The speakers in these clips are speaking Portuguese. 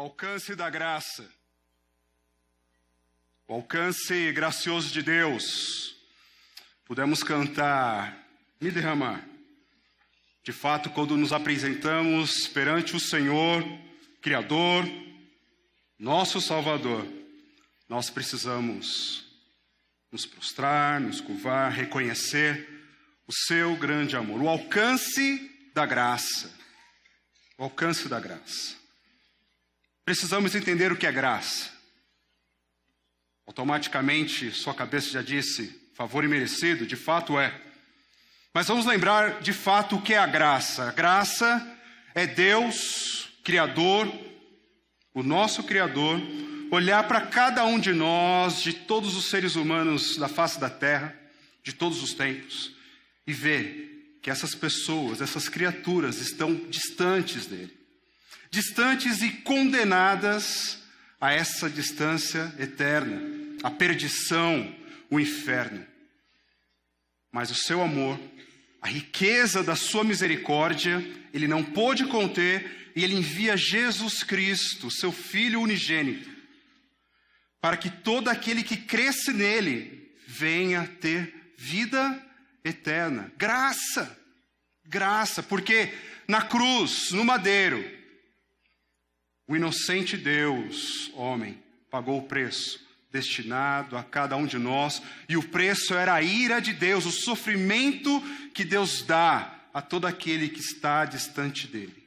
alcance da graça, o alcance gracioso de Deus. Pudemos cantar, me derramar. De fato, quando nos apresentamos perante o Senhor, Criador, nosso Salvador, nós precisamos nos prostrar, nos curvar, reconhecer o seu grande amor, o alcance da graça. O alcance da graça. Precisamos entender o que é graça. Automaticamente, sua cabeça já disse, favor imerecido, de fato é. Mas vamos lembrar de fato o que é a graça. A graça é Deus, Criador, o nosso Criador, olhar para cada um de nós, de todos os seres humanos da face da terra, de todos os tempos, e ver que essas pessoas, essas criaturas estão distantes dele. Distantes e condenadas a essa distância eterna, a perdição, o inferno. Mas o seu amor, a riqueza da sua misericórdia, ele não pôde conter e ele envia Jesus Cristo, seu Filho unigênito, para que todo aquele que cresce nele venha ter vida eterna. Graça, graça, porque na cruz, no madeiro, o inocente Deus, homem, pagou o preço destinado a cada um de nós, e o preço era a ira de Deus, o sofrimento que Deus dá a todo aquele que está distante dele.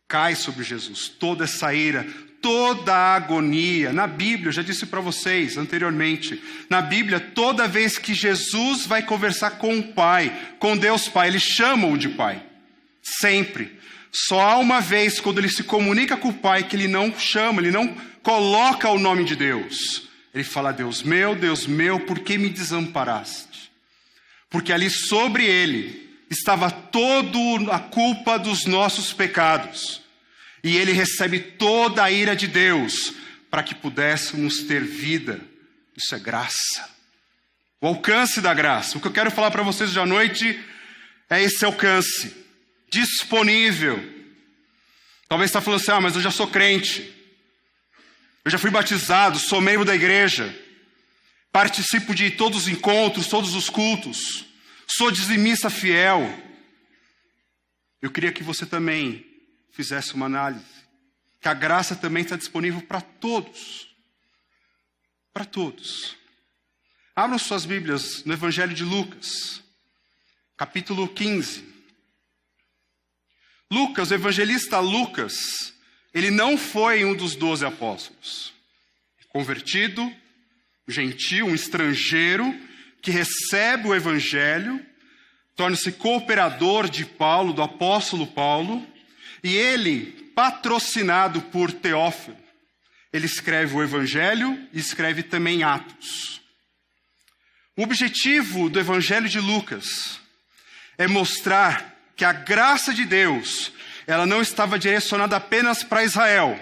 Cai sobre Jesus toda essa ira, toda a agonia. Na Bíblia, eu já disse para vocês anteriormente, na Bíblia, toda vez que Jesus vai conversar com o Pai, com Deus Pai, ele chama-o de Pai. Sempre. Só há uma vez, quando ele se comunica com o Pai, que ele não chama, ele não coloca o nome de Deus. Ele fala, Deus meu, por que me desamparaste? Porque ali sobre ele estava toda a culpa dos nossos pecados. E ele recebe toda a ira de Deus para que pudéssemos ter vida. Isso é graça. O alcance da graça. O que eu quero falar para vocês hoje à noite é esse alcance. Disponível. Talvez você está falando assim, mas eu já sou crente. Eu já fui batizado, sou membro da igreja. Participo de todos os encontros, todos os cultos. Sou dizimista fiel. Eu queria que você também fizesse uma análise. Que a graça também está disponível para todos. Para todos. Abram suas Bíblias no Evangelho de Lucas. Capítulo 15. Lucas, o evangelista Lucas, ele não foi um dos 12 apóstolos. Convertido, gentil, um estrangeiro, que recebe o evangelho, torna-se cooperador de Paulo, do apóstolo Paulo, e ele, patrocinado por Teófilo, ele escreve o evangelho e escreve também Atos. O objetivo do evangelho de Lucas é mostrar que a graça de Deus, ela não estava direcionada apenas para Israel,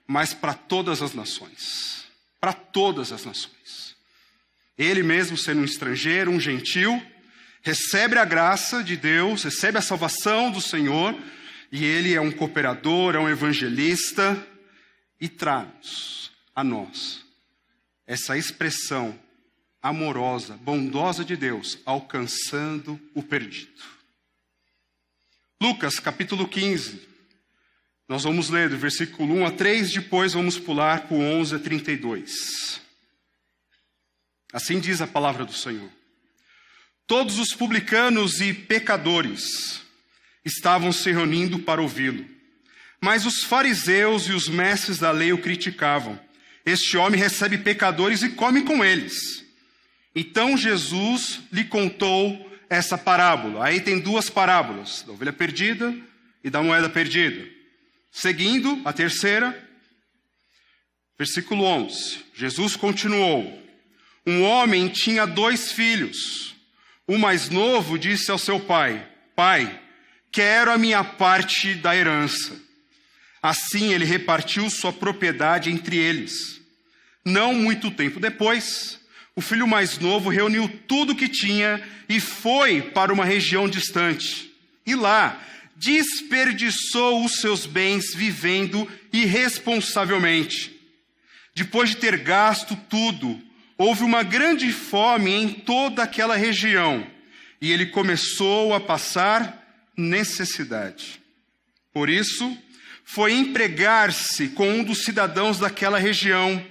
mas para todas as nações. Para todas as nações. Ele mesmo, sendo um estrangeiro, um gentil, recebe a graça de Deus, recebe a salvação do Senhor, e ele é um cooperador, é um evangelista, e traz a nós essa expressão amorosa, bondosa de Deus, alcançando o perdido. Lucas, capítulo 15, nós vamos ler do versículo 1 a 3, depois vamos pular para o 11 a 32. Assim diz a palavra do Senhor. Todos os publicanos e pecadores estavam se reunindo para ouvi-lo, mas os fariseus e os mestres da lei o criticavam. Este homem recebe pecadores e come com eles. Então Jesus lhe contou essa parábola. Aí tem duas parábolas, da ovelha perdida e da moeda perdida. Seguindo, a terceira, versículo 11. Jesus continuou. Um homem tinha 2 filhos. O mais novo disse ao seu pai, Pai, quero a minha parte da herança. Assim ele repartiu sua propriedade entre eles. Não muito tempo depois, o filho mais novo reuniu tudo o que tinha e foi para uma região distante. E lá, desperdiçou os seus bens vivendo irresponsavelmente. Depois de ter gasto tudo, houve uma grande fome em toda aquela região, e ele começou a passar necessidade. Por isso, foi empregar-se com um dos cidadãos daquela região,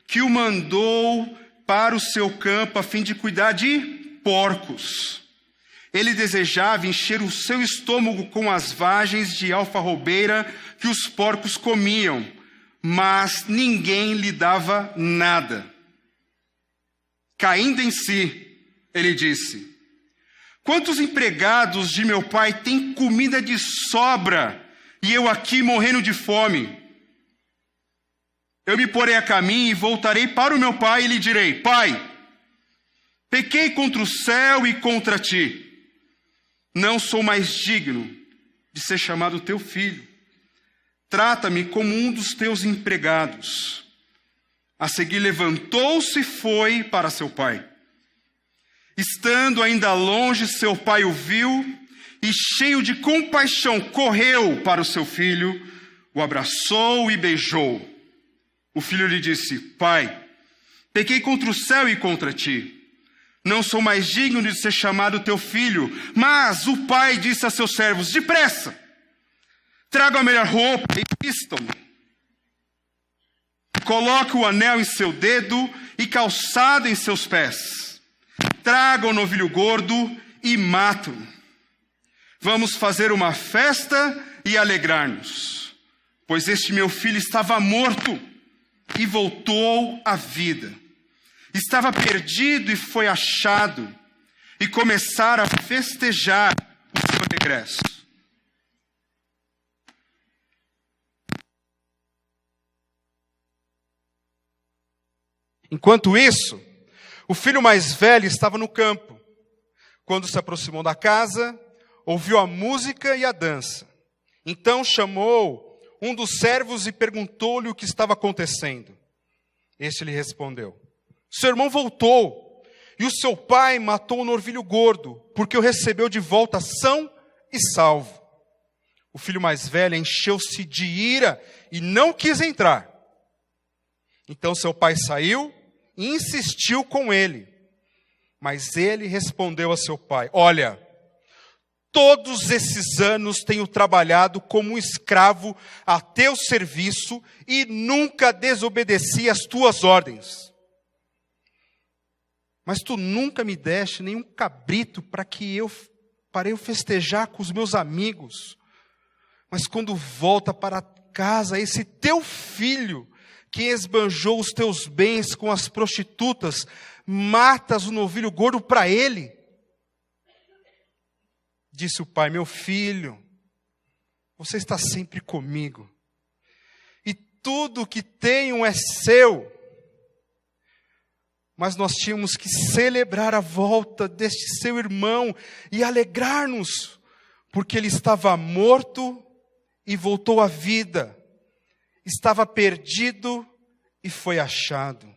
que o mandou para o seu campo a fim de cuidar de porcos. Ele desejava encher o seu estômago com as vagens de alfarrobeira que os porcos comiam, mas ninguém lhe dava nada. Caindo em si, ele disse: quantos empregados de meu pai têm comida de sobra, e eu aqui morrendo de fome? Eu me porei a caminho e voltarei para o meu pai e lhe direi: Pai, pequei contra o céu e contra ti. Não sou mais digno de ser chamado teu filho. Trata-me como um dos teus empregados. A seguir levantou-se e foi para seu pai. Estando ainda longe, seu pai o viu e, cheio de compaixão, correu para o seu filho, o abraçou e beijou. O filho lhe disse: Pai, pequei contra o céu e contra ti. Não sou mais digno de ser chamado teu filho. Mas o pai disse a seus servos: depressa, tragam a melhor roupa e vistam-no. Coloque o anel em seu dedo e calçado em seus pés. Tragam o novilho gordo e matam-no. Vamos fazer uma festa e alegrar-nos, pois este meu filho estava morto e voltou à vida. Estava perdido e foi achado, e começaram a festejar o seu regresso. Enquanto isso, o filho mais velho estava no campo. Quando se aproximou da casa, ouviu a música e a dança. Então chamou um dos servos e perguntou-lhe o que estava acontecendo. Este lhe respondeu: seu irmão voltou, e o seu pai matou o novilho gordo, porque o recebeu de volta são e salvo. O filho mais velho encheu-se de ira e não quis entrar. Então seu pai saiu e insistiu com ele. Mas ele respondeu a seu pai: olha, todos esses anos tenho trabalhado como um escravo a teu serviço e nunca desobedeci às tuas ordens. Mas tu nunca me deste nenhum cabrito para eu festejar com os meus amigos. Mas quando volta para casa esse teu filho, que esbanjou os teus bens com as prostitutas, matas o novilho gordo para ele. Disse o pai: meu filho, você está sempre comigo, e tudo o que tenho é seu. Mas nós tínhamos que celebrar a volta deste seu irmão e alegrar-nos, porque ele estava morto e voltou à vida. Estava perdido e foi achado.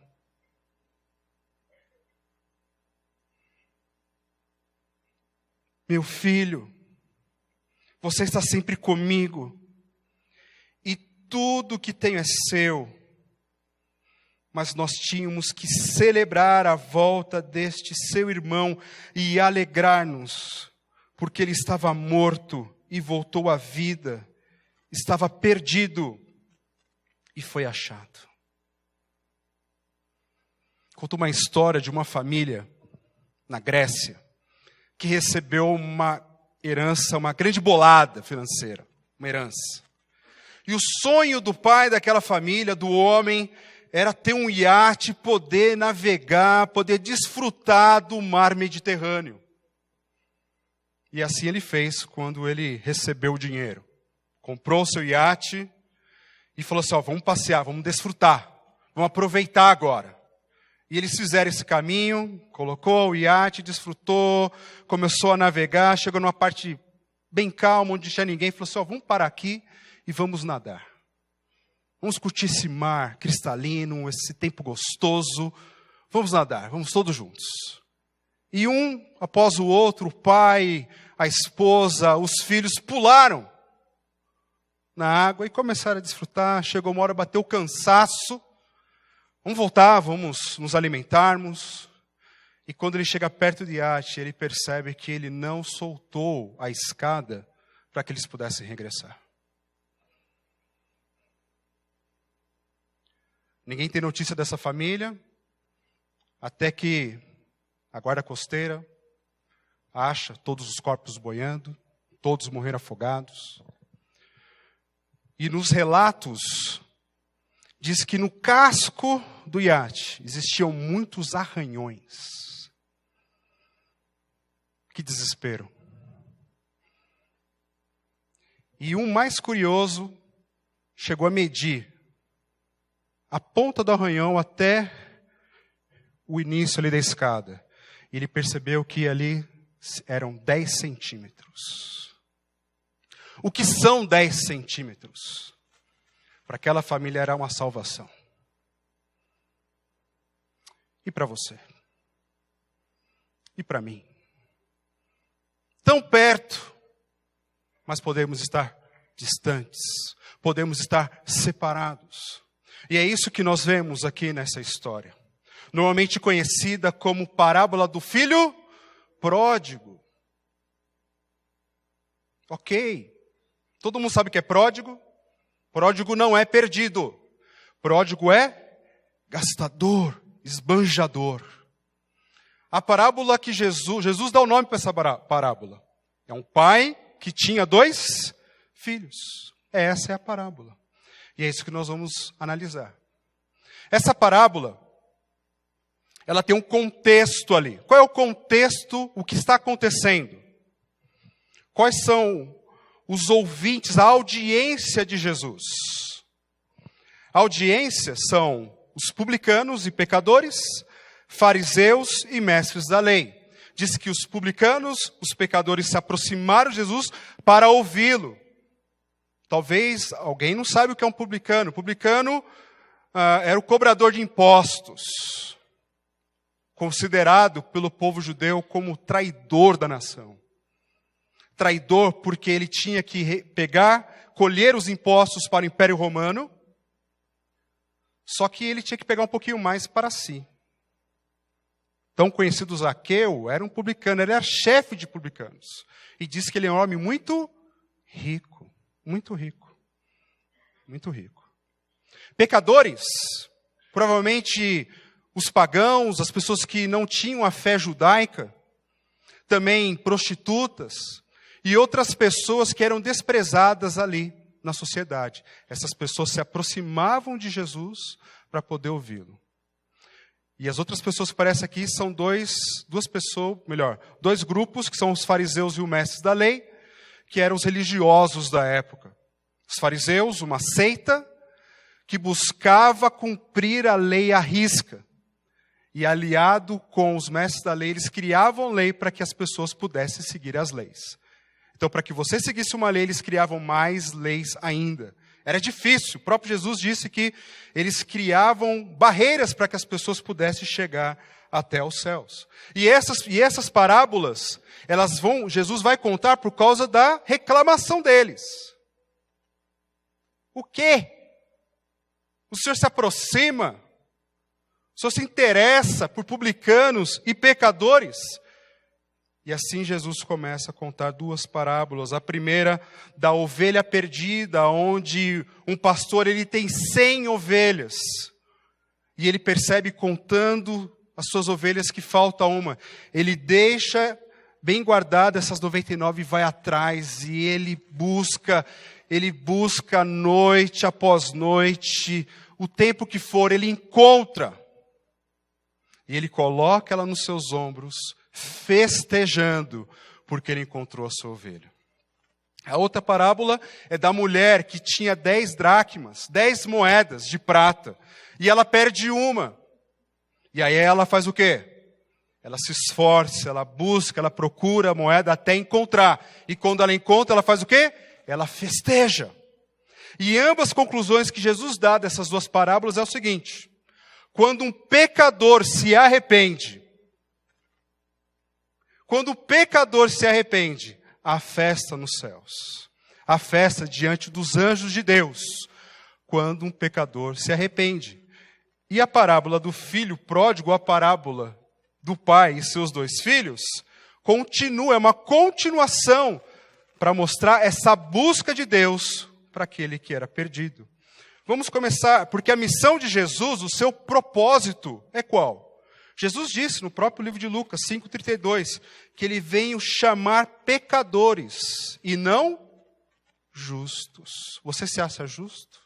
Meu filho, você está sempre comigo, e tudo que tenho é seu. Mas nós tínhamos que celebrar a volta deste seu irmão e alegrar-nos, porque ele estava morto e voltou à vida, estava perdido e foi achado. Conto uma história de uma família na Grécia que recebeu uma herança, uma grande bolada financeira, uma herança. E o sonho do pai daquela família, do homem, era ter um iate, poder navegar, poder desfrutar do mar Mediterrâneo. E assim ele fez quando ele recebeu o dinheiro. Comprou o seu iate e falou assim: vamos passear, vamos desfrutar, vamos aproveitar agora. E eles fizeram esse caminho, colocou o iate, desfrutou, começou a navegar, chegou numa parte bem calma, onde não tinha ninguém, falou assim: vamos parar aqui e vamos nadar. Vamos curtir esse mar cristalino, esse tempo gostoso. Vamos nadar, vamos todos juntos. E um após o outro, o pai, a esposa, os filhos pularam na água e começaram a desfrutar. Chegou uma hora, bateu o cansaço. Vamos voltar, vamos nos alimentarmos. E quando ele chega perto de iate, ele percebe que ele não soltou a escada para que eles pudessem regressar. Ninguém tem notícia dessa família, até que a guarda costeira acha todos os corpos boiando, todos morreram afogados. E nos relatos, diz que no casco do iate existiam muitos arranhões. Que desespero. E um mais curioso chegou a medir a ponta do arranhão até o início ali da escada. E ele percebeu que ali eram 10 centímetros. O que são 10 centímetros? Para aquela família era uma salvação. E para você? E para mim? Tão perto, mas podemos estar distantes. Podemos estar separados. E é isso que nós vemos aqui nessa história. Normalmente conhecida como parábola do filho pródigo. Ok. Todo mundo sabe que é pródigo? Pródigo não é perdido. Pródigo é gastador, esbanjador. A parábola que Jesus dá o nome para essa parábola. É um pai que tinha 2 filhos. Essa é a parábola. E é isso que nós vamos analisar. Essa parábola, ela tem um contexto ali. Qual é o contexto, o que está acontecendo? Quais são os ouvintes, a audiência de Jesus? A audiência são os publicanos e pecadores, fariseus e mestres da lei. Diz que os publicanos, os pecadores se aproximaram de Jesus para ouvi-lo. Talvez alguém não saiba o que é um publicano. O publicano era o cobrador de impostos, considerado pelo povo judeu como traidor da nação. Traidor porque ele tinha que colher os impostos para o Império Romano, só que ele tinha que pegar um pouquinho mais para si. Tão conhecido Zaqueu era um publicano, ele era chefe de publicanos. E diz que ele é um homem muito rico. Muito rico. Muito rico. Pecadores, provavelmente os pagãos, as pessoas que não tinham a fé judaica, também prostitutas e outras pessoas que eram desprezadas ali na sociedade. Essas pessoas se aproximavam de Jesus para poder ouvi-lo. E as outras pessoas que aparecem aqui são dois grupos, que são os fariseus e os mestres da lei, que eram os religiosos da época. Os fariseus, uma seita que buscava cumprir a lei à risca. E aliado com os mestres da lei, eles criavam lei para que as pessoas pudessem seguir as leis. Então, para que você seguisse uma lei, eles criavam mais leis ainda. Era difícil. O próprio Jesus disse que eles criavam barreiras para que as pessoas pudessem chegar até os céus. E essas parábolas, Jesus vai contar por causa da reclamação deles. O quê? O Senhor se aproxima? O Senhor se interessa por publicanos e pecadores? E assim Jesus começa a contar 2 parábolas. A primeira da ovelha perdida, onde um pastor ele tem 100 ovelhas. E ele percebe contando as suas ovelhas que falta uma. Ele deixa bem guardada essas 99 e vai atrás. E ele busca noite após noite, o tempo que for, ele encontra. E ele coloca ela nos seus ombros, festejando, porque ele encontrou a sua ovelha. A outra parábola é da mulher que tinha 10 dracmas, 10 moedas de prata, e ela perde uma. E aí ela faz o quê? Ela se esforça, ela busca, ela procura a moeda até encontrar. E quando ela encontra, ela faz o quê? Ela festeja. E ambas as conclusões que Jesus dá dessas 2 parábolas é o seguinte: quando um pecador se arrepende, há festa nos céus. Há festa diante dos anjos de Deus, quando um pecador se arrepende. E a parábola do filho pródigo, a parábola do pai e seus 2 filhos, continua, é uma continuação para mostrar essa busca de Deus para aquele que era perdido. Vamos começar, porque a missão de Jesus, o seu propósito é qual? Jesus disse no próprio livro de Lucas 5,32, que ele veio chamar pecadores e não justos. Você se acha justo?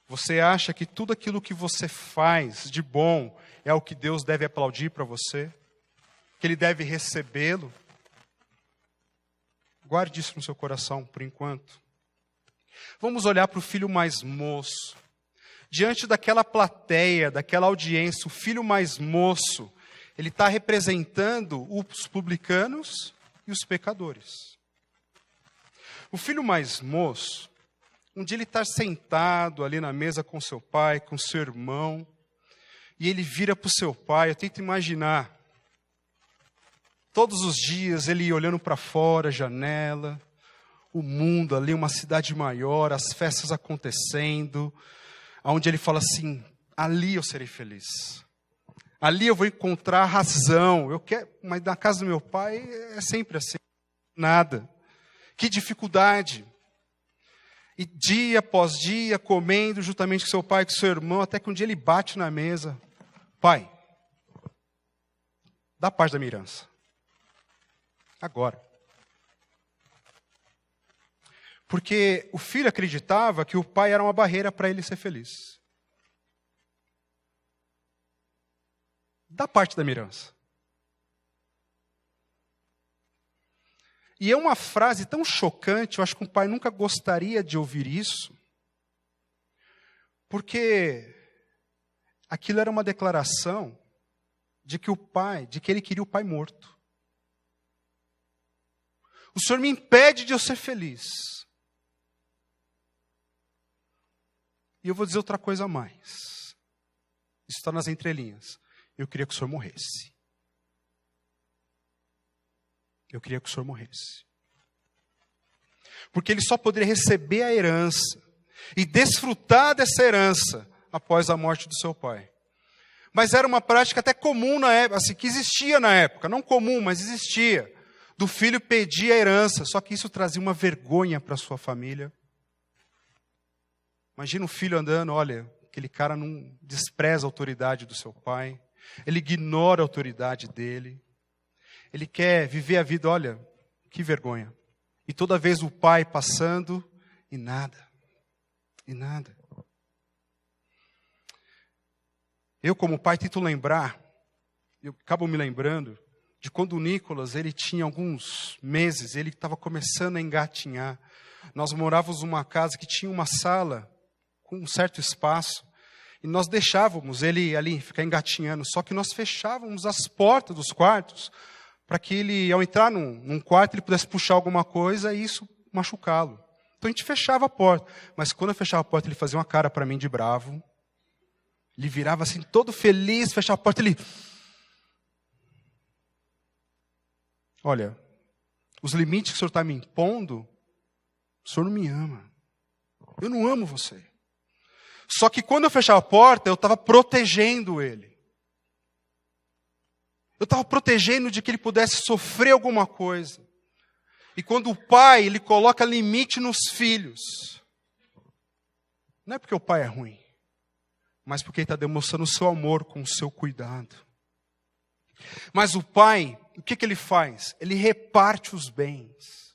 Você acha que tudo aquilo que você faz de bom é o que Deus deve aplaudir para você? Que Ele deve recebê-lo? Guarde isso no seu coração por enquanto. Vamos olhar para o filho mais moço. Diante daquela plateia, daquela audiência, o filho mais moço, ele está representando os publicanos e os pecadores. O filho mais moço, um dia ele está sentado ali na mesa com seu pai, com seu irmão, e ele vira para o seu pai, eu tento imaginar, todos os dias ele olhando para fora, janela, o mundo ali, uma cidade maior, as festas acontecendo, onde ele fala assim, ali eu serei feliz. Ali eu vou encontrar razão. Mas na casa do meu pai é sempre assim. Nada. Que dificuldade. E dia após dia, comendo juntamente com seu pai e com seu irmão, até que um dia ele bate na mesa. Pai, dá parte da minha herança. Agora. Porque o filho acreditava que o pai era uma barreira para ele ser feliz. Dá parte da minha herança. E é uma frase tão chocante, eu acho que um pai nunca gostaria de ouvir isso, porque aquilo era uma declaração de que ele queria o pai morto. O Senhor me impede de eu ser feliz. E eu vou dizer outra coisa a mais. Isso está nas entrelinhas. Eu queria que o Senhor morresse. Eu queria que o Senhor morresse. Porque ele só poderia receber a herança e desfrutar dessa herança após a morte do seu pai. Mas era uma prática até comum na época, assim, que existia na época. Não comum, mas existia. Do filho pedir a herança. Só que isso trazia uma vergonha para a sua família. Imagina um filho andando, olha, aquele cara não despreza a autoridade do seu pai. Ele ignora a autoridade dele. Ele quer viver a vida, olha, que vergonha. E toda vez o pai passando, e nada. E nada. Eu, como pai, tento lembrar, eu acabo me lembrando, de quando o Nicolas, ele tinha alguns meses, ele estava começando a engatinhar. Nós morávamos numa casa que tinha uma sala com um certo espaço, e nós deixávamos ele ali ficar engatinhando, só que nós fechávamos as portas dos quartos, para que ele, ao entrar num quarto, ele pudesse puxar alguma coisa e isso machucá-lo. Então a gente fechava a porta, mas quando eu fechava a porta, ele fazia uma cara para mim de bravo, ele virava assim, todo feliz, fechava a porta, ele... Olha, os limites que o Senhor está me impondo, o Senhor não me ama. Eu não amo você. Só que quando eu fechava a porta, eu estava protegendo ele. Eu estava protegendo de que ele pudesse sofrer alguma coisa. E quando o pai, ele coloca limite nos filhos, não é porque o pai é ruim, mas porque ele está demonstrando o seu amor com o seu cuidado. Mas o pai, o que ele faz? Ele reparte os bens.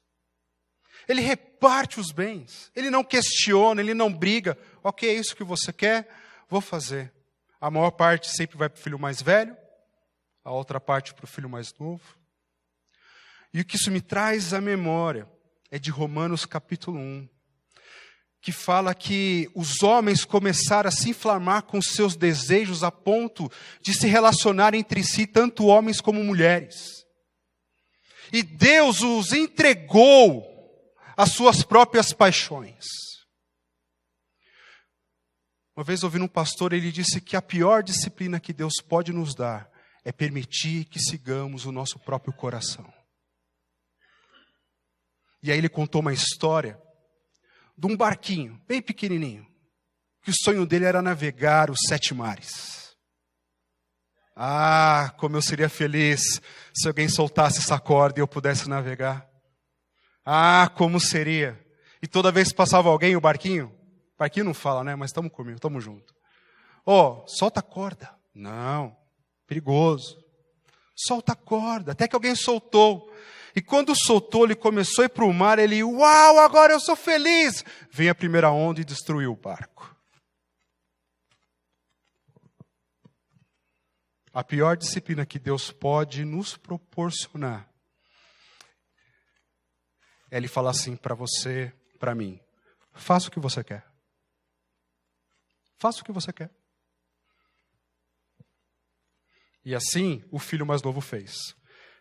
Ele reparte os bens. Ele não questiona, ele não briga. Ok, é isso que você quer? Vou fazer. A maior parte sempre vai para o filho mais velho. A outra parte para o filho mais novo. E o que isso me traz à memória é de Romanos capítulo 1. Que fala que os homens começaram a se inflamar com seus desejos a ponto de se relacionar entre si, tanto homens como mulheres. E Deus os entregou às suas próprias paixões. Uma vez ouvindo um pastor, ele disse que a pior disciplina que Deus pode nos dar é permitir que sigamos o nosso próprio coração. E aí ele contou uma história de um barquinho, bem pequenininho, que o sonho dele era navegar os 7 mares. Ah, como eu seria feliz se alguém soltasse essa corda e eu pudesse navegar. Ah, como seria. E toda vez que passava alguém, o barquinho não fala, né? Mas estamos comigo, estamos juntos. Solta a corda. Não, perigoso. Solta a corda, até que alguém soltou. E quando soltou, ele começou a ir para o mar, ele, uau, agora eu sou feliz. Vem a primeira onda e destruiu o barco. A pior disciplina que Deus pode nos proporcionar é Ele falar assim para você, para mim, faça o que você quer. Faça o que você quer. E assim o filho mais novo fez.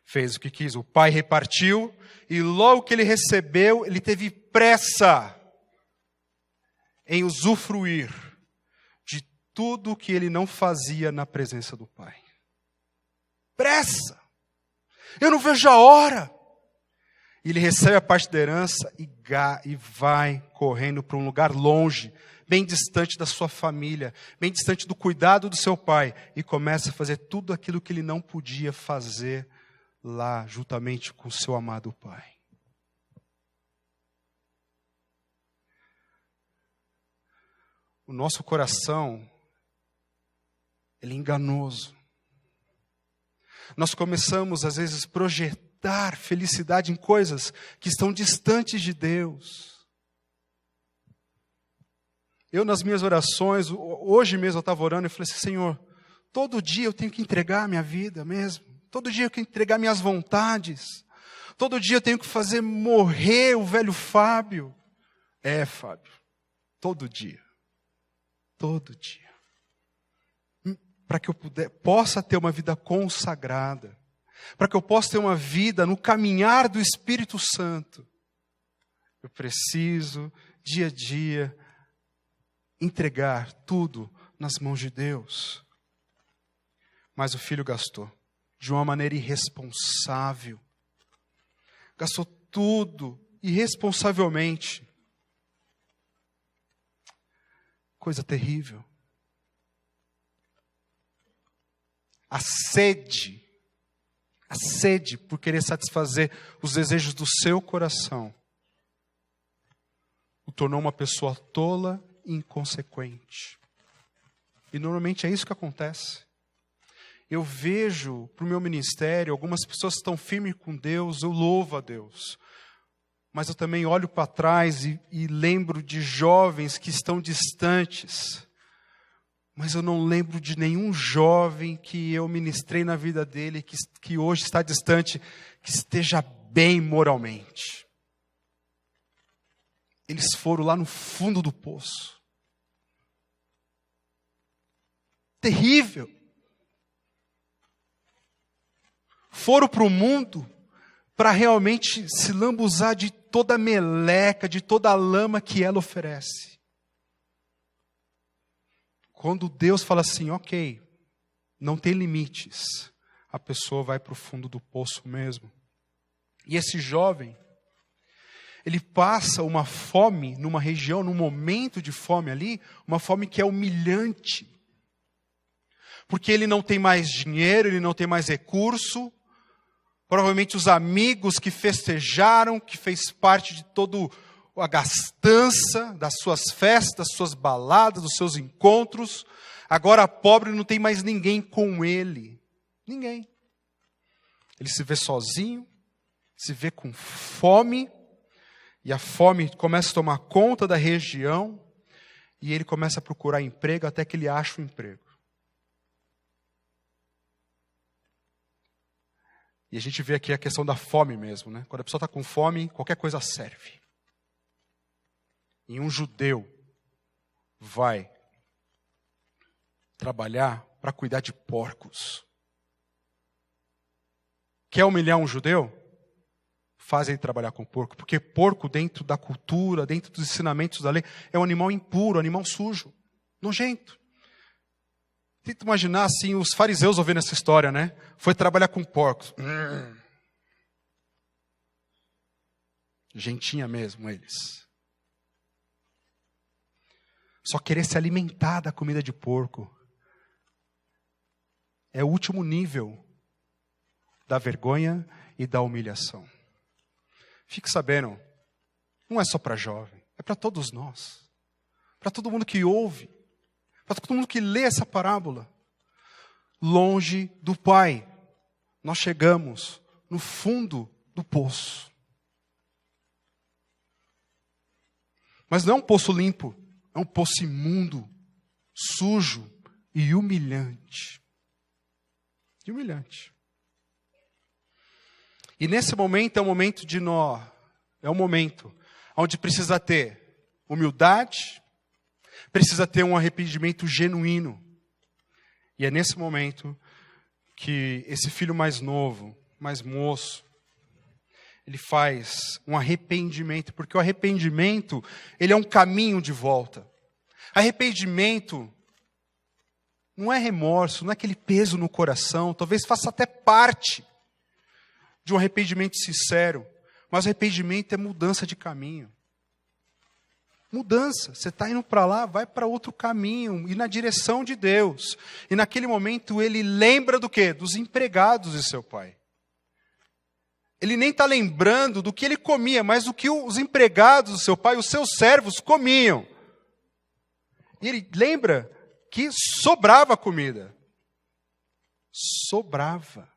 Fez o que quis. O pai repartiu e logo que ele recebeu, ele teve pressa em usufruir de tudo que ele não fazia na presença do pai. Pressa! Eu não vejo a hora! E ele recebe a parte da herança e vai correndo para um lugar longe, bem distante da sua família, bem distante do cuidado do seu pai, e começa a fazer tudo aquilo que ele não podia fazer lá, juntamente com o seu amado pai. O nosso coração, ele é enganoso. Nós começamos, às vezes, projetar felicidade em coisas que estão distantes de Deus. Eu, nas minhas orações, hoje mesmo eu estava orando e falei assim, Senhor, todo dia eu tenho que entregar a minha vida mesmo. Todo dia eu tenho que entregar minhas vontades. Todo dia eu tenho que fazer morrer o velho Fábio. Fábio, todo dia. Todo dia. Para que eu possa ter uma vida consagrada. Para que eu possa ter uma vida no caminhar do Espírito Santo. Eu preciso, dia a dia, entregar tudo nas mãos de Deus. Mas o filho gastou de uma maneira irresponsável. Gastou tudo irresponsavelmente. Coisa terrível. A sede por querer satisfazer os desejos do seu coração, o tornou uma pessoa tola e inconsequente. E normalmente é isso que acontece. Eu vejo para o meu ministério, algumas pessoas estão firmes com Deus, eu louvo a Deus. Mas eu também olho para trás e lembro de jovens que estão distantes. Mas eu não lembro de nenhum jovem que eu ministrei na vida dele, que hoje está distante, que esteja bem moralmente. Eles foram lá no fundo do poço. Terrível. Foram para o mundo para realmente se lambuzar de toda a meleca, de toda a lama que ela oferece. Quando Deus fala assim, ok, não tem limites, a pessoa vai para o fundo do poço mesmo. E esse jovem, ele passa uma fome numa região, num momento de fome ali, uma fome que é humilhante. Porque ele não tem mais dinheiro, ele não tem mais recurso. Provavelmente os amigos que festejaram, que fez parte de toda a gastança das suas festas, das suas baladas, dos seus encontros. Agora pobre não tem mais ninguém com ele. Ninguém. Ele se vê sozinho, se vê com fome, e a fome começa a tomar conta da região, e ele começa a procurar emprego até que ele acha um emprego. E a gente vê aqui a questão da fome mesmo, né? Quando a pessoa está com fome, qualquer coisa serve. E um judeu vai trabalhar para cuidar de porcos. Quer humilhar um judeu? Faz ele trabalhar com porco. Porque porco, dentro da cultura, dentro dos ensinamentos da lei, é um animal impuro, um animal sujo, nojento. Tenta imaginar assim, os fariseus ouvindo essa história, né? Foi trabalhar com porcos. Gentinha mesmo eles. Só querer se alimentar da comida de porco é o último nível da vergonha e da humilhação. Fique sabendo, não é só para jovem, é para todos nós. Para todo mundo que ouve, para todo mundo que lê essa parábola. Longe do Pai, nós chegamos no fundo do poço. Mas não é um poço limpo, é um poço imundo, sujo e humilhante. E nesse momento é um momento de nó, é um momento onde precisa ter humildade, precisa ter um arrependimento genuíno. E é nesse momento que esse filho mais novo, mais moço, ele faz um arrependimento, porque o arrependimento, ele é um caminho de volta. Arrependimento não é remorso, não é aquele peso no coração, talvez faça até parte de um arrependimento sincero, mas arrependimento é mudança de caminho. Mudança, você está indo para lá, vai para outro caminho, e na direção de Deus. E naquele momento ele lembra do quê? Dos empregados de seu pai. Ele nem está lembrando do que ele comia, mas do que os empregados do seu pai, os seus servos, comiam. E ele lembra que sobrava comida. Sobrava.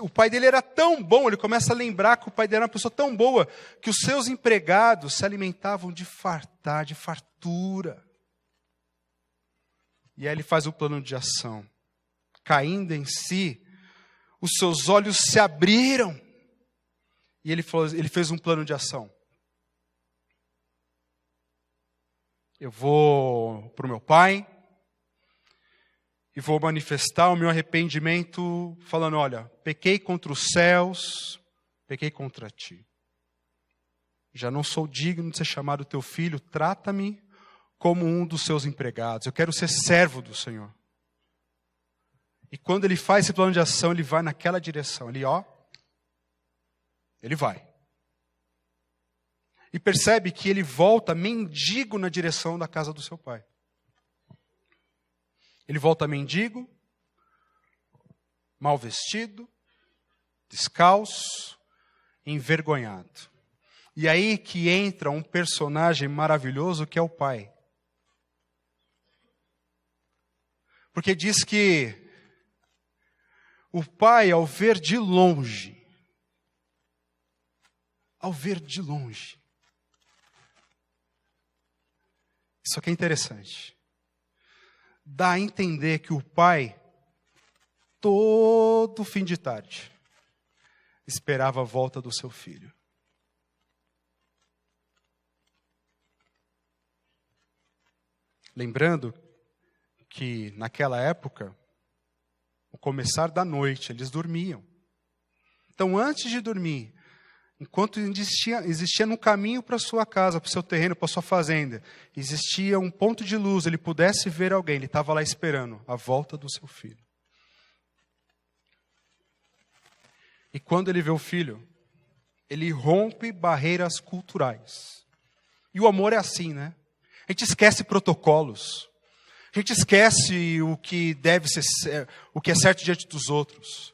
O pai dele era tão bom, ele começa a lembrar que o pai dele era uma pessoa tão boa, que os seus empregados se alimentavam de fartar, de fartura. E aí ele faz o plano de ação. Caindo em si, os seus olhos se abriram. E ele fez um plano de ação. Eu vou para o meu pai e vou manifestar o meu arrependimento falando, olha, pequei contra os céus, pequei contra ti. Já não sou digno de ser chamado teu filho, trata-me como um dos seus empregados. Eu quero ser servo do Senhor. E quando ele faz esse plano de ação, ele vai naquela direção. Ele vai. E percebe que ele volta mendigo na direção da casa do seu pai. Ele volta mendigo, mal vestido, descalço, envergonhado. E aí que entra um personagem maravilhoso que é o pai. Porque diz que o pai, ao ver de longe, isso aqui é interessante, dá a entender que o pai, todo fim de tarde, esperava a volta do seu filho. Lembrando que naquela época, no começar da noite, eles dormiam. Então, antes de dormir, enquanto existia no caminho para a sua casa, para o seu terreno, para a sua fazenda, existia um ponto de luz, ele pudesse ver alguém, ele estava lá esperando a volta do seu filho. E quando ele vê o filho, ele rompe barreiras culturais. E o amor é assim, né? A gente esquece protocolos. A gente esquece o que deve ser, o que é certo diante dos outros.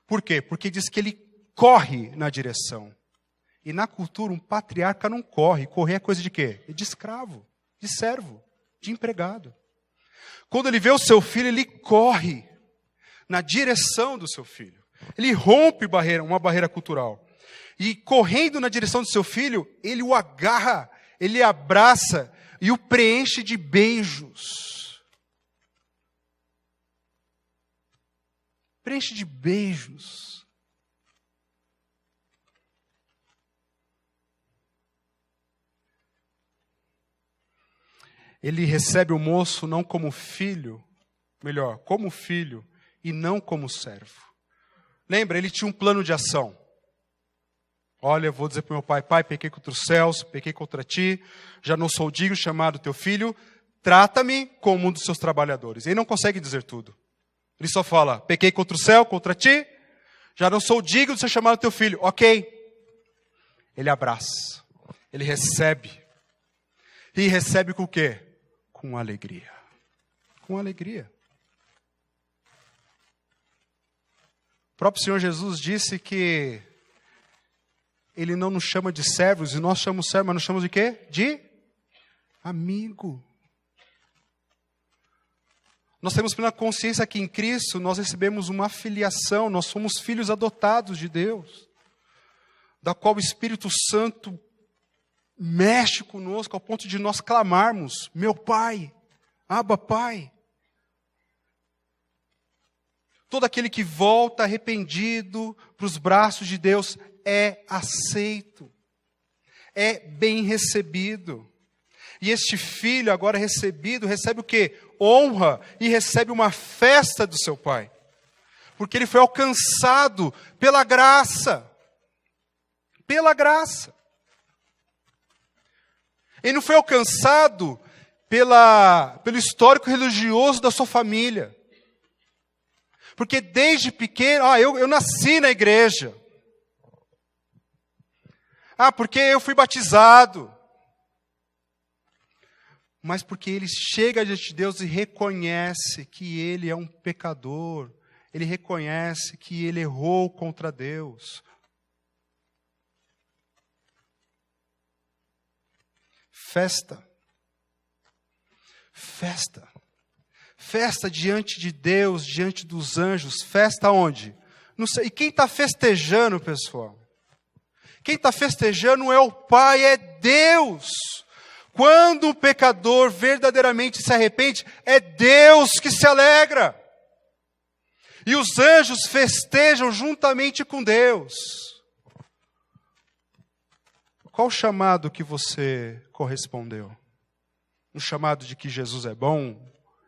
Por quê? Porque diz que ele corre na direção. E na cultura, um patriarca não corre. Correr é coisa de quê? De escravo, de servo, de empregado. Quando ele vê o seu filho, ele corre na direção do seu filho. Ele rompe uma barreira cultural. E correndo na direção do seu filho, ele o agarra, ele abraça e o preenche de beijos. Preenche de beijos. Ele recebe o moço não como filho, melhor, como filho e não como servo. Lembra, ele tinha um plano de ação. Olha, eu vou dizer para o meu pai, pai, pequei contra os céus, pequei contra ti, já não sou digno de chamar o teu filho, trata-me como um dos seus trabalhadores. Ele não consegue dizer tudo. Ele só fala, pequei contra o céu, contra ti, já não sou digno de ser chamado teu filho. Ok. ele abraça, ele recebe. E recebe com o quê? Com alegria. Com alegria. O próprio Senhor Jesus disse que Ele não nos chama de servos, e nós chamamos servos, mas nos chamamos de quê? De amigo. Nós temos plena consciência que em Cristo nós recebemos uma filiação, nós somos filhos adotados de Deus, da qual o Espírito Santo mexe conosco ao ponto de nós clamarmos, meu Pai, Abba Pai. Todo aquele que volta arrependido para os braços de Deus é aceito, é bem recebido. E este filho agora recebido, recebe o quê? Honra e recebe uma festa do seu pai. Porque ele foi alcançado pela graça. Pela graça. Ele não foi alcançado pelo histórico religioso da sua família. Porque desde pequeno, eu nasci na igreja. Porque eu fui batizado. Mas porque ele chega diante de Deus e reconhece que ele é um pecador. Ele reconhece que ele errou contra Deus. Festa. Festa. Festa diante de Deus, diante dos anjos. Festa onde? Não sei. E quem está festejando, pessoal? Quem está festejando é o Pai, é Deus. Quando o pecador verdadeiramente se arrepende, é Deus que se alegra. E os anjos festejam juntamente com Deus. Qual o chamado que você correspondeu? Um chamado de que Jesus é bom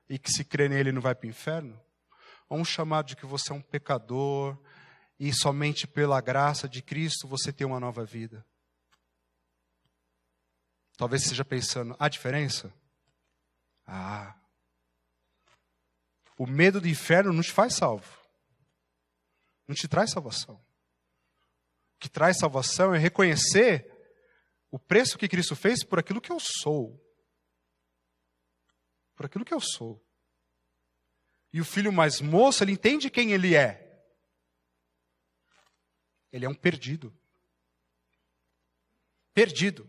e que se crê nele não vai para o inferno? Ou um chamado de que você é um pecador e somente pela graça de Cristo você tem uma nova vida? Talvez você esteja pensando, a diferença? O medo do inferno não te faz salvo. Não te traz salvação. O que traz salvação é reconhecer o preço que Cristo fez por aquilo que eu sou. Por aquilo que eu sou. E o filho mais moço, ele entende quem ele é. Ele é um perdido. Perdido.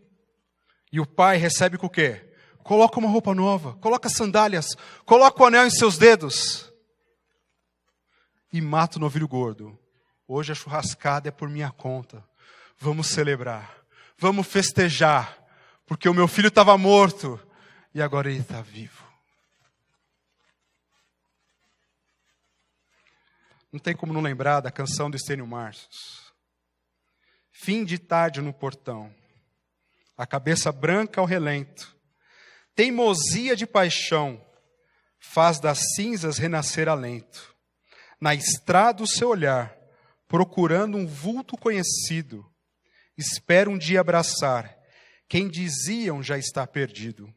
E o pai recebe com o quê? Coloca uma roupa nova, coloca sandálias, coloca o anel em seus dedos. E mata o novilho gordo. Hoje a churrascada é por minha conta. Vamos celebrar, vamos festejar, porque o meu filho estava morto e agora ele está vivo. Não tem como não lembrar da canção do Estênio Marços. Fim de tarde no portão. A cabeça branca ao relento, teimosia de paixão, faz das cinzas renascer alento. Na estrada o seu olhar, procurando um vulto conhecido, espera um dia abraçar quem diziam já está perdido.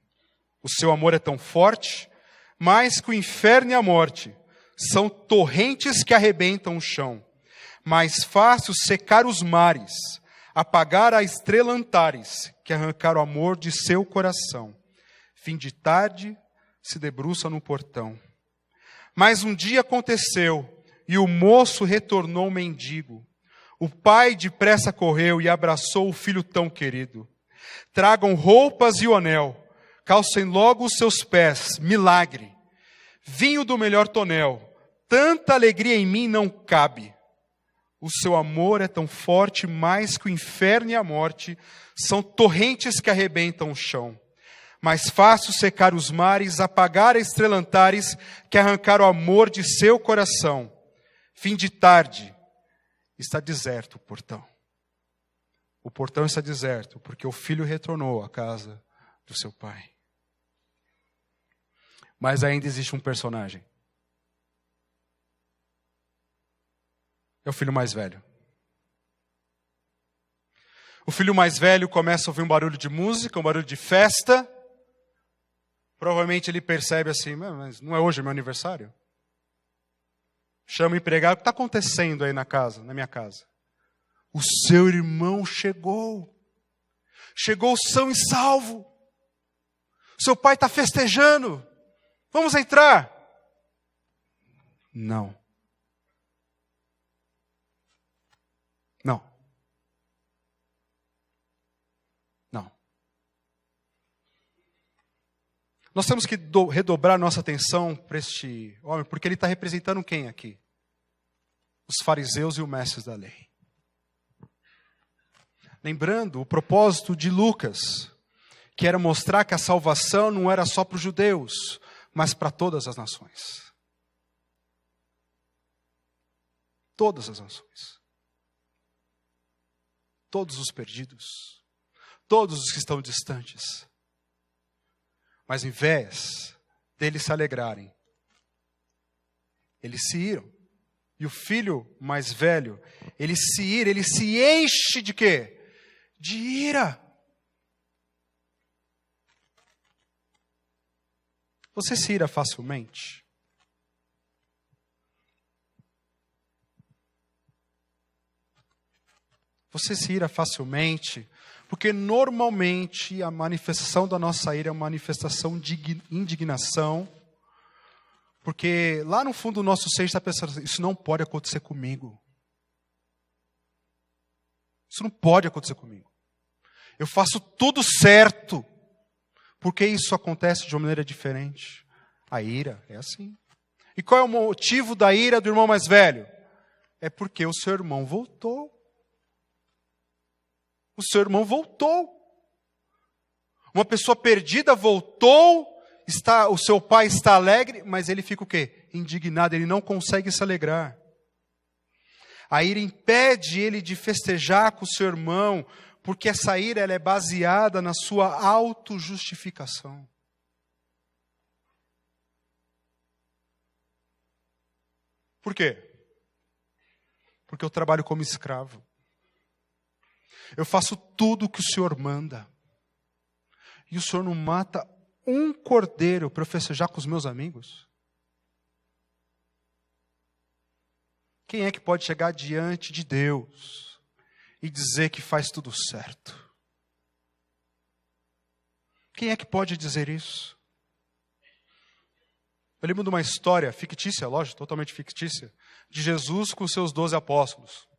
O seu amor é tão forte, mais que o inferno e a morte, são torrentes que arrebentam o chão. Mais fácil secar os mares, apagar a estrela Antares, que arrancar o amor de seu coração. Fim de tarde, se debruça no portão. Mas um dia aconteceu, e o moço retornou mendigo. O pai depressa correu e abraçou o filho tão querido. Tragam roupas e o anel, calcem logo os seus pés, milagre. Vinho do melhor tonel, tanta alegria em mim não cabe. O seu amor é tão forte, mais que o inferno e a morte, são torrentes que arrebentam o chão. Mais fácil secar os mares, apagar a estrela Antares, que arrancar o amor de seu coração. Fim de tarde, está deserto o portão. O portão está deserto, porque o filho retornou à casa do seu pai. Mas ainda existe um personagem. É o filho mais velho. O filho mais velho começa a ouvir um barulho de música, um barulho de festa. Provavelmente ele percebe assim, mas não é hoje meu aniversário? Chama o empregado, o que está acontecendo aí na minha casa? O seu irmão chegou. Chegou são e salvo. Seu pai está festejando. Vamos entrar. Não. Não. Não. Nós temos que redobrar nossa atenção para este homem, porque ele está representando quem aqui? Os fariseus e os mestres da lei. Lembrando o propósito de Lucas, que era mostrar que a salvação não era só para os judeus, mas para todas as nações. Todas as nações. Todos os perdidos. Todos os que estão distantes. Mas em vez deles se alegrarem, eles se iram. E o filho mais velho, ele se ira, ele se enche de quê? De ira. Você se ira facilmente? Você se ira facilmente? Porque normalmente a manifestação da nossa ira é uma manifestação de indignação. Porque lá no fundo do nosso ser está pensando, isso não pode acontecer comigo. Isso não pode acontecer comigo. Eu faço tudo certo. Por que isso acontece de uma maneira diferente? A ira é assim. E qual é o motivo da ira do irmão mais velho? É porque o seu irmão voltou. O seu irmão voltou. Uma pessoa perdida voltou, o seu pai está alegre, mas ele fica o quê? Indignado, ele não consegue se alegrar. A ira impede ele de festejar com o seu irmão, porque essa ira ela é baseada na sua autojustificação. Por quê? Porque eu trabalho como escravo. Eu faço tudo o que o Senhor manda. E o Senhor não mata um cordeiro para eu festejar com os meus amigos? Quem é que pode chegar diante de Deus e dizer que faz tudo certo? Quem é que pode dizer isso? Eu lembro de uma história fictícia, lógico, totalmente fictícia, de Jesus com os seus 12 apóstolos.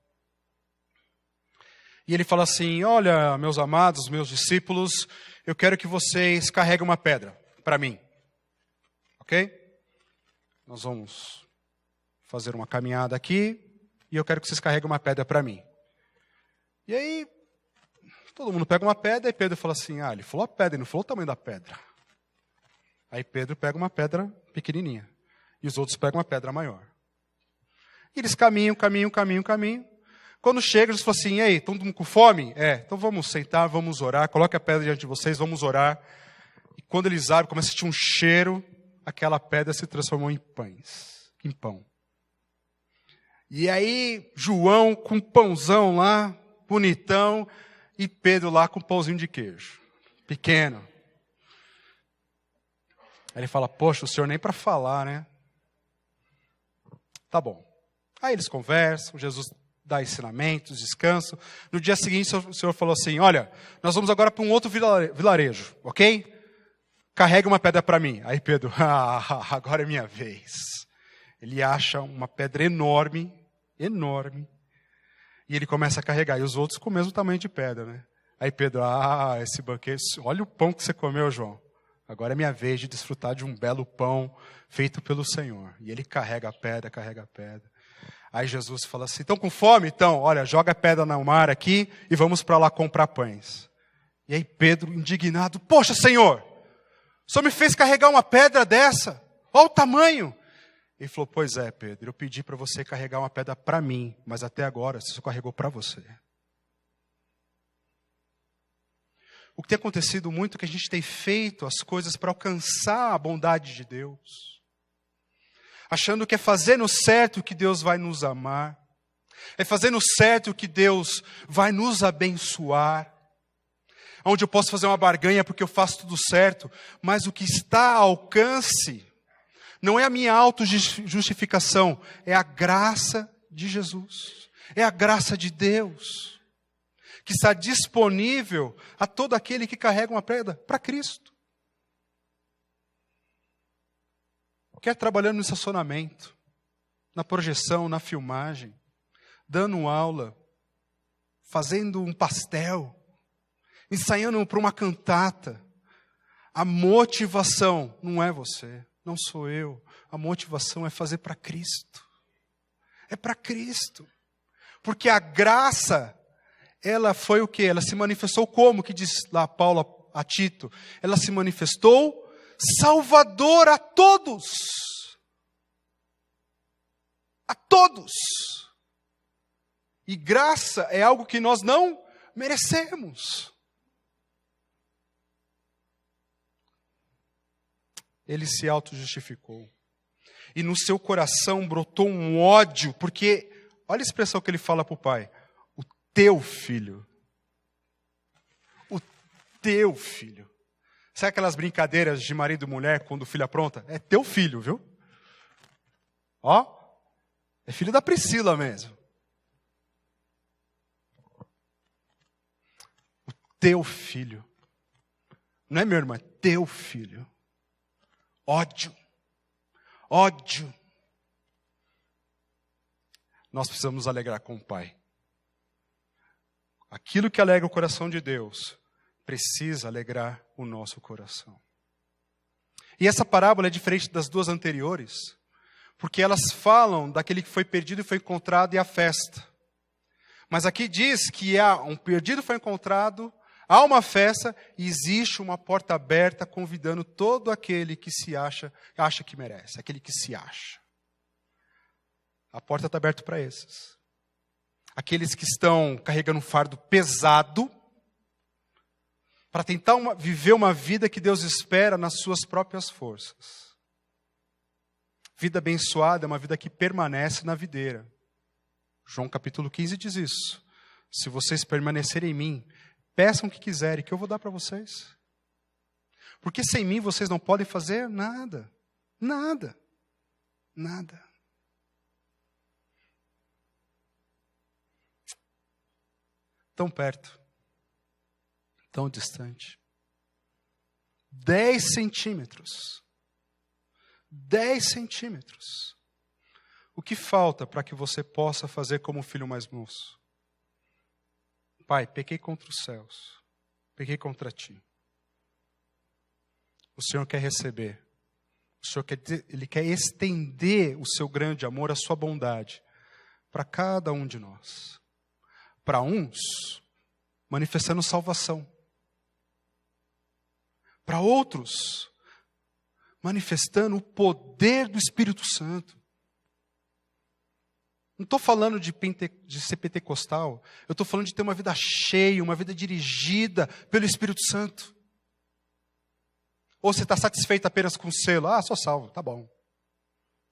E ele fala assim, olha, meus amados, meus discípulos, eu quero que vocês carreguem uma pedra para mim. Ok? Nós vamos fazer uma caminhada aqui e eu quero que vocês carreguem uma pedra para mim. E aí, todo mundo pega uma pedra e Pedro fala assim, ele falou a pedra, ele não falou o tamanho da pedra. Aí Pedro pega uma pedra pequenininha e os outros pegam uma pedra maior. E eles caminham. Quando chega, eles falam assim, e aí, estão todo mundo com fome? Então vamos sentar, vamos orar, coloque a pedra diante de vocês, vamos orar. E quando eles abrem, começa a sentir um cheiro, aquela pedra se transformou em pão. E aí, João com um pãozão lá, bonitão, e Pedro lá com um pãozinho de queijo, pequeno. Aí ele fala, poxa, o senhor nem para falar, né? Tá bom. Aí eles conversam, Jesus dá ensinamentos, descanso. No dia seguinte, o Senhor falou assim, olha, nós vamos agora para um outro vilarejo, ok? Carregue uma pedra para mim. Aí Pedro, agora é minha vez. Ele acha uma pedra enorme, e ele começa a carregar. E os outros com o mesmo tamanho de pedra, né? Aí Pedro, esse banquete, olha o pão que você comeu, João. Agora é minha vez de desfrutar de um belo pão feito pelo Senhor. E ele carrega a pedra. Aí Jesus fala assim, estão com fome? Então, olha, joga a pedra no mar aqui e vamos para lá comprar pães. E aí Pedro, indignado, poxa, Senhor, o Senhor me fez carregar uma pedra dessa? Olha o tamanho. Ele falou, pois é, Pedro, eu pedi para você carregar uma pedra para mim, mas até agora você só carregou para você. O que tem acontecido muito é que a gente tem feito as coisas para alcançar a bondade de Deus. Achando que é fazendo certo que Deus vai nos amar. É fazendo certo que Deus vai nos abençoar. Onde eu posso fazer uma barganha porque eu faço tudo certo. Mas o que está ao alcance não é a minha autojustificação, é a graça de Jesus. É a graça de Deus, que está disponível a todo aquele que carrega uma pedra para Cristo. Quer trabalhando no estacionamento, na projeção, na filmagem, dando aula, fazendo um pastel, ensaiando para uma cantata. A motivação não é você, não sou eu. A motivação é fazer para Cristo. É para Cristo. Porque a graça, ela foi o quê? Ela se manifestou como? Que diz lá Paulo a Tito. Ela se manifestou salvador a todos. A todos. E graça é algo que nós não merecemos. Ele se auto-justificou. E no seu coração brotou um ódio, porque, olha a expressão que ele fala para o pai. O teu filho. O teu filho. Sabe aquelas brincadeiras de marido e mulher quando o filho apronta? É teu filho, viu? Ó, é filho da Priscila mesmo. O teu filho. Não é meu irmão, é teu filho. Ódio. Ódio. Nós precisamos nos alegrar com o Pai. Aquilo que alegra o coração de Deus precisa alegrar o nosso coração. E essa parábola é diferente das duas anteriores, porque elas falam daquele que foi perdido e foi encontrado e a festa. Mas aqui diz que há um perdido foi encontrado, há uma festa e existe uma porta aberta convidando todo aquele que se acha que merece, aquele que se acha. A porta está aberta para esses. Aqueles que estão carregando um fardo pesado para tentar viver uma vida que Deus espera nas suas próprias forças. Vida abençoada é uma vida que permanece na videira. João capítulo 15 diz isso. Se vocês permanecerem em mim, peçam o que quiserem, que eu vou dar para vocês. Porque sem mim vocês não podem fazer nada. Nada. Nada. Tão perto. Tão distante. 10 centímetros. 10 centímetros. O que falta para que você possa fazer como o filho mais moço? Pai, pequei contra os céus. Pequei contra ti. O Senhor quer receber. O Senhor Ele quer estender o seu grande amor, a sua bondade, para cada um de nós. Para uns, manifestando salvação. Para outros, manifestando o poder do Espírito Santo. Não estou falando de ser pentecostal, eu estou falando de ter uma vida cheia, uma vida dirigida pelo Espírito Santo. Ou você está satisfeito apenas com o selo? Ah, sou salvo, tá bom.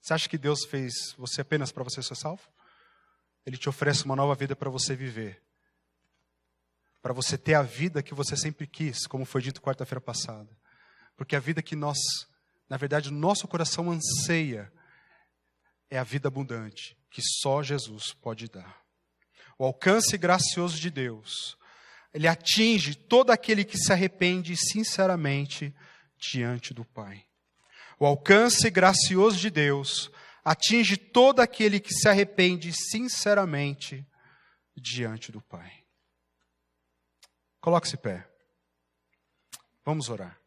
Você acha que Deus fez você apenas para você ser salvo? Ele te oferece uma nova vida para você viver. Para você ter a vida que você sempre quis, como foi dito quarta-feira passada. Porque a vida que nós, na verdade, o nosso coração anseia é a vida abundante, que só Jesus pode dar. O alcance gracioso de Deus, ele atinge todo aquele que se arrepende sinceramente diante do Pai. O alcance gracioso de Deus atinge todo aquele que se arrepende sinceramente diante do Pai. Coloque-se em pé. Vamos orar.